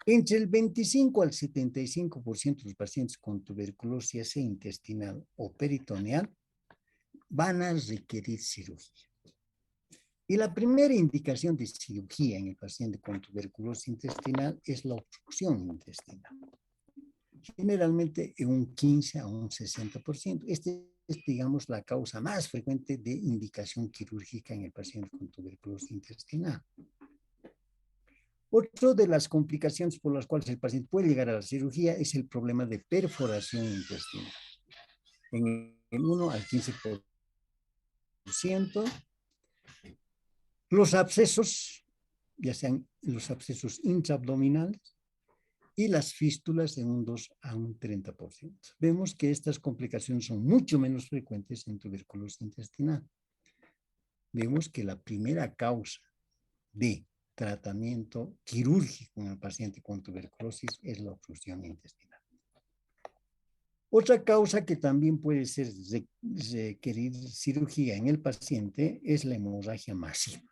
A: Entre el 25 al 75% de los pacientes con tuberculosis intestinal o peritoneal van a requerir cirugía. Y la primera indicación de cirugía en el paciente con tuberculosis intestinal es la obstrucción intestinal. Generalmente en un 15 a un 60%. Este es, digamos, la causa más frecuente de indicación quirúrgica en el paciente con tuberculosis intestinal. Otra de las complicaciones por las cuales el paciente puede llegar a la cirugía es el problema de perforación intestinal. En el 1 al 15%. Los abscesos, ya sean los abscesos intraabdominales y las fístulas en un 2 a un 30%. Vemos que estas complicaciones son mucho menos frecuentes en tuberculosis intestinal. Vemos que la primera causa de tratamiento quirúrgico en el paciente con tuberculosis es la obstrucción intestinal. Otra causa que también puede ser requerir cirugía en el paciente es la hemorragia masiva.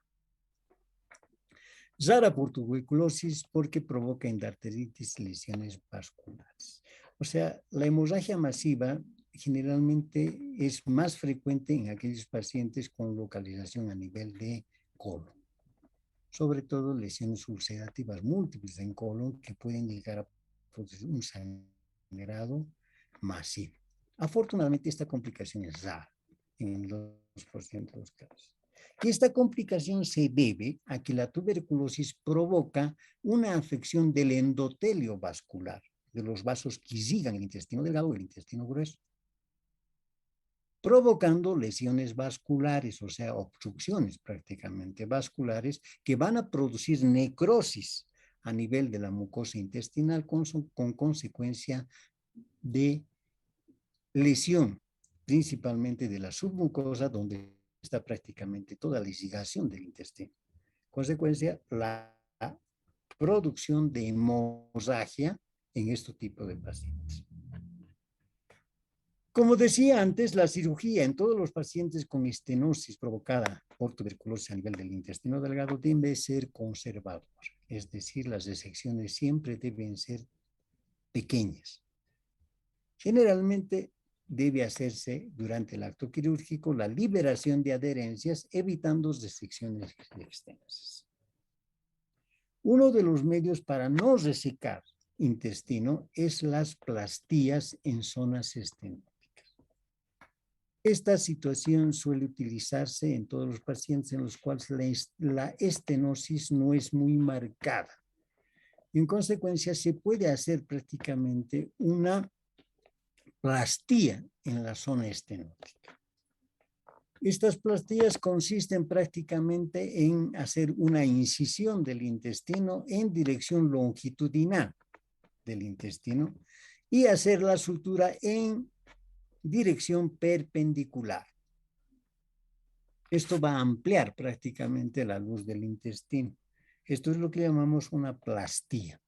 A: Rara por tuberculosis porque provoca endarteritis y lesiones vasculares. O sea, la hemorragia masiva generalmente es más frecuente en aquellos pacientes con localización a nivel de colon. Sobre todo lesiones ulcerativas múltiples en colon que pueden llegar a producir un sangrado masivo. Afortunadamente, esta complicación es rara en el 2% de los casos. Y esta complicación se debe a que la tuberculosis provoca una afección del endotelio vascular, de los vasos que irrigan el intestino delgado o el intestino grueso, provocando lesiones vasculares, o sea, obstrucciones prácticamente vasculares, que van a producir necrosis a nivel de la mucosa intestinal con consecuencia de lesión, principalmente de la submucosa, donde está prácticamente toda la irrigación del intestino. Consecuencia, la producción de hemorragia en este tipo de pacientes. Como decía antes, la cirugía en todos los pacientes con estenosis provocada por tuberculosis a nivel del intestino delgado debe ser conservador. Es decir, las resecciones siempre deben ser pequeñas. Generalmente debe hacerse durante el acto quirúrgico la liberación de adherencias, evitando resecciones extensas. Uno de los medios para no resecar intestino es las plastías en zonas estenóticas. Esta situación suele utilizarse en todos los pacientes en los cuales la estenosis no es muy marcada. En consecuencia, se puede hacer prácticamente una plastía en la zona estenótica. Estas plastías consisten prácticamente en hacer una incisión del intestino en dirección longitudinal del intestino y hacer la sutura en dirección perpendicular. Esto va a ampliar prácticamente la luz del intestino. Esto es lo que llamamos una plastía.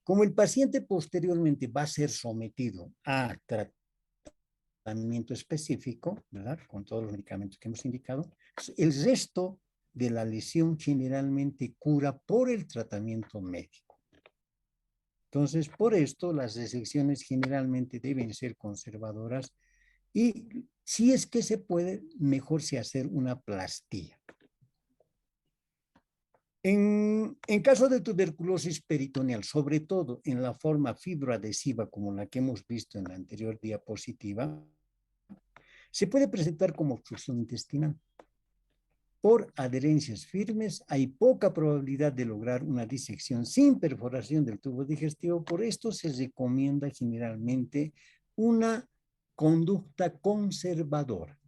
A: Como el paciente posteriormente va a ser sometido a tratamiento específico, ¿verdad? Con todos los medicamentos que hemos indicado, el resto de la lesión generalmente cura por el tratamiento médico. Entonces, por esto, las resecciones generalmente deben ser conservadoras y si es que se puede, mejor se hacer una plastía. En caso de tuberculosis peritoneal, sobre todo en la forma fibroadhesiva como la que hemos visto en la anterior diapositiva, se puede presentar como obstrucción intestinal. Por adherencias firmes hay poca probabilidad de lograr una disección sin perforación del tubo digestivo. Por esto se recomienda generalmente una conducta conservadora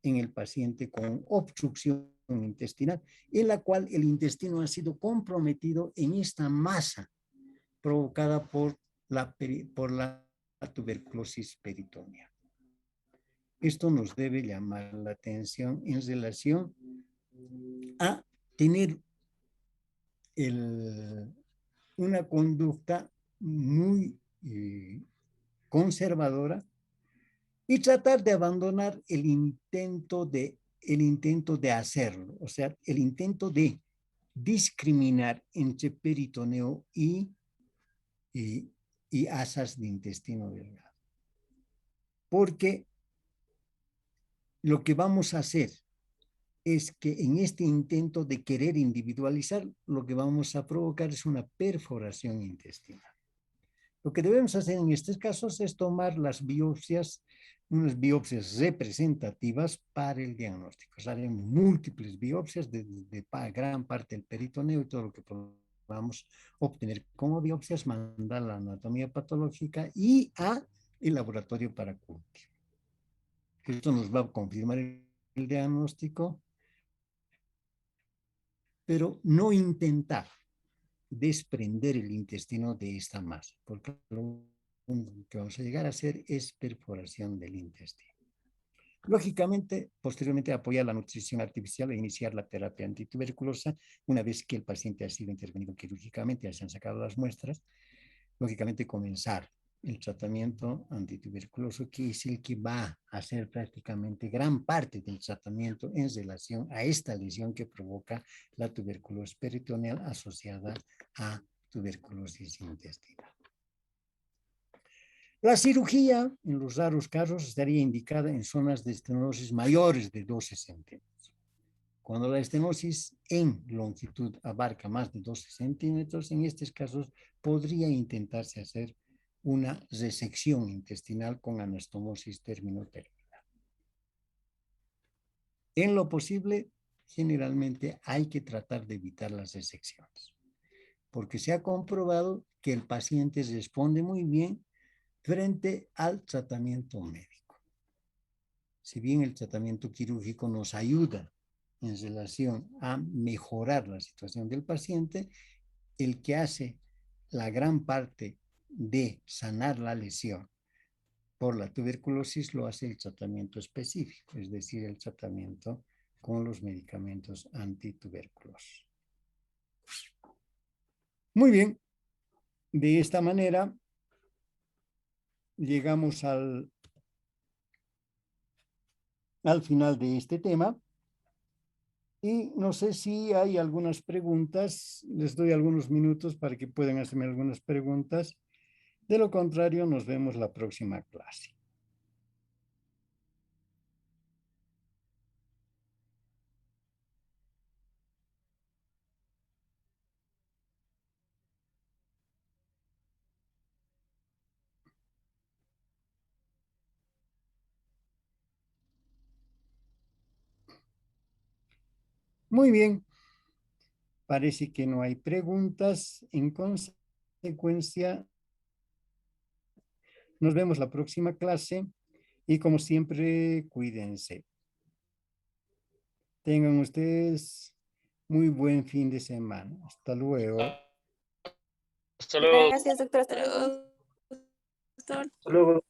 A: en el paciente con obstrucción intestinal, en la cual el intestino ha sido comprometido en esta masa provocada por la tuberculosis peritoneal. Esto nos debe llamar la atención en relación a tener una conducta muy conservadora y tratar de abandonar el intento de hacerlo, o sea, el intento de discriminar entre peritoneo y, y asas de intestino delgado. Porque lo que vamos a hacer es que en este intento de querer individualizar, lo que vamos a provocar es una perforación intestinal. Lo que debemos hacer en estos casos es tomar las biopsias, unas biopsias representativas para el diagnóstico. Haremos múltiples biopsias de gran parte del peritoneo y todo lo que podamos obtener como biopsias, mandar la anatomía patológica y a el laboratorio para cultivo. Esto nos va a confirmar el diagnóstico, pero no intentar desprender el intestino de esta masa, porque lo que vamos a llegar a hacer es perforación del intestino. Lógicamente, posteriormente apoyar la nutrición artificial e iniciar la terapia antituberculosa una vez que el paciente ha sido intervenido quirúrgicamente, ya se han sacado las muestras, lógicamente comenzar el tratamiento antituberculoso, que es el que va a hacer prácticamente gran parte del tratamiento en relación a esta lesión que provoca la tuberculosis peritoneal asociada a tuberculosis intestinal. La cirugía, en los raros casos, estaría indicada en zonas de estenosis mayores de 12 centímetros. Cuando la estenosis en longitud abarca más de 12 centímetros, en estos casos podría intentarse hacer una resección intestinal con anastomosis termino-terminal. En lo posible, generalmente hay que tratar de evitar las resecciones, porque se ha comprobado que el paciente responde muy bien frente al tratamiento médico. Si bien el tratamiento quirúrgico nos ayuda en relación a mejorar la situación del paciente, el que hace la gran parte de sanar la lesión por la tuberculosis lo hace el tratamiento específico, es decir, el tratamiento con los medicamentos antituberculosos. Muy bien, de esta manera llegamos al final de este tema. Y no sé si hay algunas preguntas, les doy algunos minutos para que puedan hacerme algunas preguntas. De lo contrario, nos vemos la próxima clase. Muy bien, parece que no hay preguntas. En consecuencia, nos vemos la próxima clase y como siempre, cuídense. Tengan ustedes muy buen fin de semana. Hasta luego.
B: Hasta luego.
C: Gracias, doctor. Hasta luego. Doctor.
B: Hasta luego.